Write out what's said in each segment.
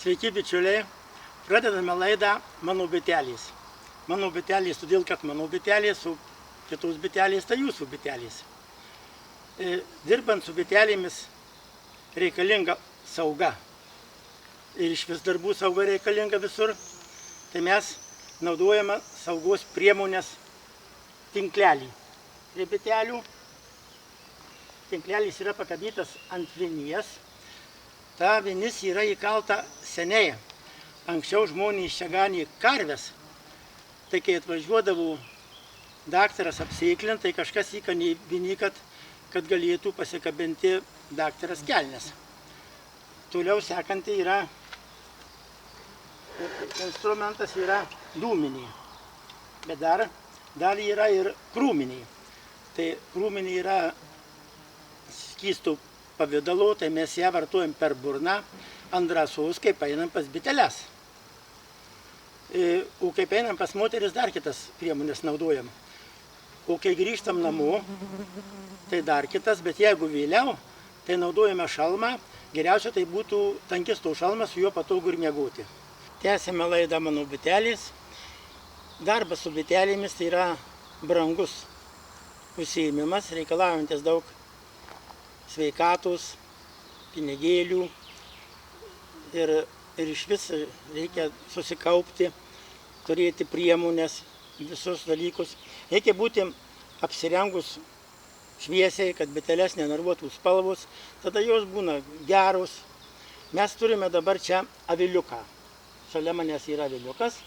Sveiki bičiuliai, pradedame laidą Mano bitelės. Mano bitelės, todėl kad mano bitelės, o kitos bitelės tai jūsų bitelės. Dirbant su bitelėmis reikalinga sauga. Ir iš vis darbų sauga reikalinga visur. Tai mes naudojame saugos priemonės tinklelį. Prie bitelių tinklelis yra pakabytas ant vinies. Ta vinis yra įkalta seniai. Anksčiau žmonės čia ganė karves. Tai kai atvažiuodavo daktaras apseiklint, tai kažkas įkanė vinį, kad galėtų pasikabinti daktaras kelnes. Toliau sekanti yra, instrumentas yra dūminiai. Bet dar yra ir krūminiai. Tai krūminiai yra skystų pavidalo, tai mes ją vartojam per burną ant drąsos, kai einam pas biteles. O kai einam pas moteris, dar kitas priemonės naudojam. O kai grįžtam namo, tai dar kitas, bet jeigu vėliau, tai naudojame šalmą. Geriausia tai būtų tankisto šalmas, su juo patogu ir miegoti. Tęsime laidą Mano bitelės. Darbas su bitelėmis tai yra brangus užsiėmimas, reikalaujantis daug sveikatos, pinigėlių ir iš vis reikia susikaupti, turėti priemonės, visus dalykus. Reikia būti apsirengus šviesiai, kad biteles nenervuotų spalvos, tada jos būna geros. Mes turime dabar čia aviliuką. Šalia manęs yra aviliukas,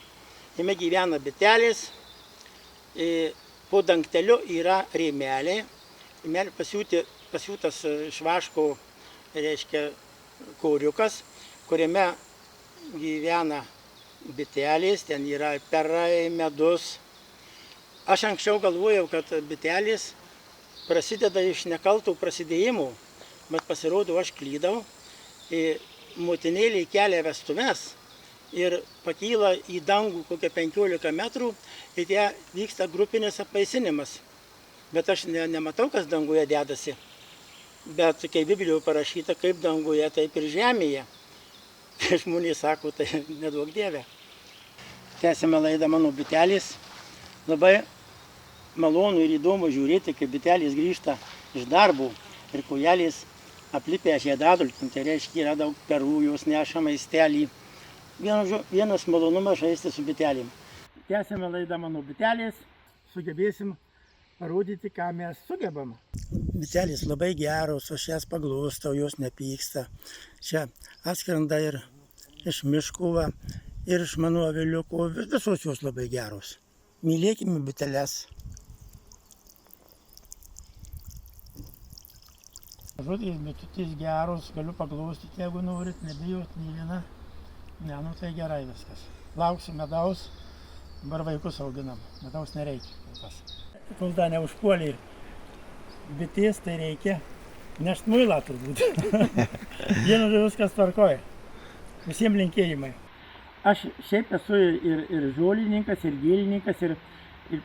jame gyvena bitelės, po dangteliu yra rėmeliai, pasiūtas švaško, reiškia, kauriukas, kuriame gyvena bitelės, ten yra perai, medus. Aš anksčiau galvojau, kad bitelės prasideda iš nekaltų prasidėjimų, bet pasirodo aš klydau. Motinėlė kelia vestuves ir pakyla į dangų kokią 15 metrų ir tie vyksta grupinis apaisinimas. Bet aš nematau, kas danguje dedasi. Bet kai Biblijoje parašyta, kaip danguje, taip ir žemėje. Žmonės sako, tai neduok Dieve. Tęsime laidą Mano bitelės. Labai malonu ir įdomu žiūrėti, kaip bitelės grįžta iš darbo ir kojelės aplipę žiedadulkių. Tai reiškia, yra daug perų, jos neša maistelį. Vienas malonumas žaisti su bitelėm. Tęsime laidą Mano bitelės. Sugebėsim parodyti, ką mes sugebam. Bitelės labai geros, aš jas paglostau, jos nepyksta. Čia atskrenda ir iš miškų, ir iš mano aviliuko, visos jos labai geros. Mylėkime biteles. Žodžiais bitutės geros, galiu paglostyti, jeigu norit, nebijot nei viena. Ne, nu tai gerai viskas. Lauksiu medaus, dabar vaikus auginam, medaus nereikia. Kol dar neužpuolė bitės, tai reikia nešt muilą turbūt. Vienu žodžiu viskas tvarkoja. Visiems linkėjimai. Aš šiaip esu ir žolininkas, ir gėlininkas, ir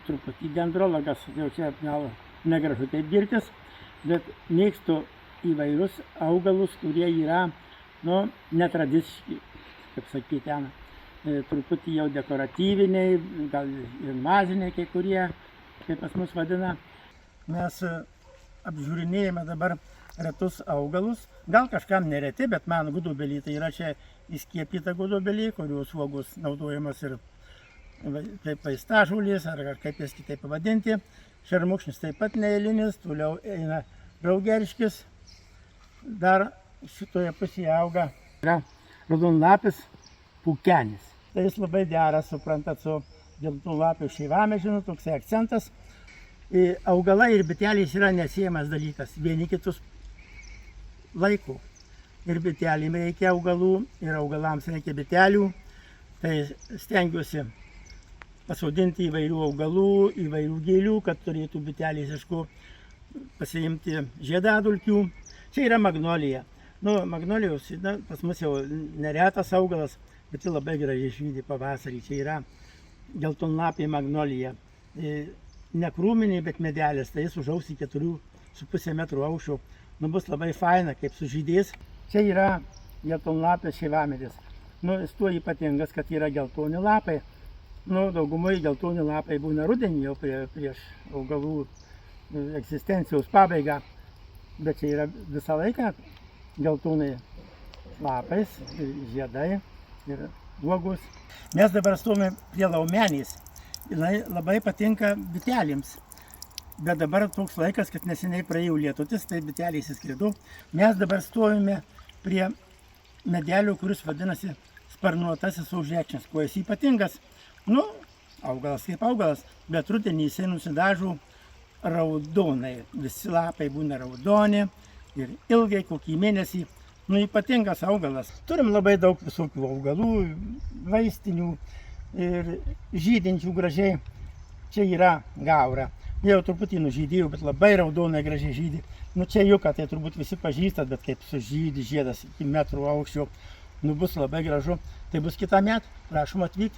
truputį dendrologas. Jau čia gal negražu taip girtis, bet mėgstu įvairius augalus, kurie yra netradiciški, kaip sakyti, ten truputį jau dekoratyviniai, gal invaziniai kai kurie, kaip pas mus vadina. Mes apžiūrinėjame dabar retus augalus, gal kažkam nereti, bet man gudobelį, tai yra čia įskiepyta gudobelį, kurios uogos naudojamas ir kaip vaistažolės, ar kaip jas kitaip pavadinti. Šermukšnis taip pat neeilinis, toliau eina raugerškis, dar šitoje pusėje auga raudonlapis pukenis. Tai jis labai dera, suprantat, su geltonlapiu šeivamedžiu, toksai akcentas. Augalai ir bitelės yra neatsiejamas dalykas, vieni kitus laiko. Ir bitelėm reikia augalų, ir augalams reikia bitelių. Tai stengiuosi pasodinti įvairių augalų, įvairių gėlių, kad turėtų bitelės iš ko pasiimti žiedadulkių. Čia yra magnolija. Magnolijos pas mus jau neretas augalas, bet ji labai gražiai žydi pavasarį. Čia yra geltonlapė magnolija. Ne krūminiai, bet medelis, tai jis užaugs į 4,5 metrų aukščio. Bus labai faina, kaip sužydės. Čia yra geltonlapės šeivamedis. Nu, jis tuo ypatingas, kad yra geltoni lapai. Nu, daugumoje geltoni lapai būna rudenį jau prieš augalų egzistencijos pabaigą. Bet čia yra visą laiką geltonai lapais, žiedai ir uogos. Mes dabar stovime prie laumenės. Jis labai patinka bitelėms. Bet dabar toks laikas, kad neseniai praėjo lietutis, tai bitelė įsiskrido. Mes dabar stovime prie medelio, kuris vadinasi sparnuotasis aužekšnis. Kuo jis ypatingas? Nu, augalas kaip augalas, bet rudenį jisai nusidažo raudonai. Visi lapai būna raudoni ir ilgai, kokį mėnesį. Nu, ypatingas augalas. Turim labai daug visokių augalų, vaistinių ir žydinčių gražiai. Čia yra gaura. Jie jau truputį nužydėjo, bet labai raudonai gražiai žydė. Nu, čia juka, tai turbūt visi pažįstat, bet kaip sužydė žiedas iki metrų aukščio, nu, bus labai gražu. Tai bus kitą metą. Prašom atvykti.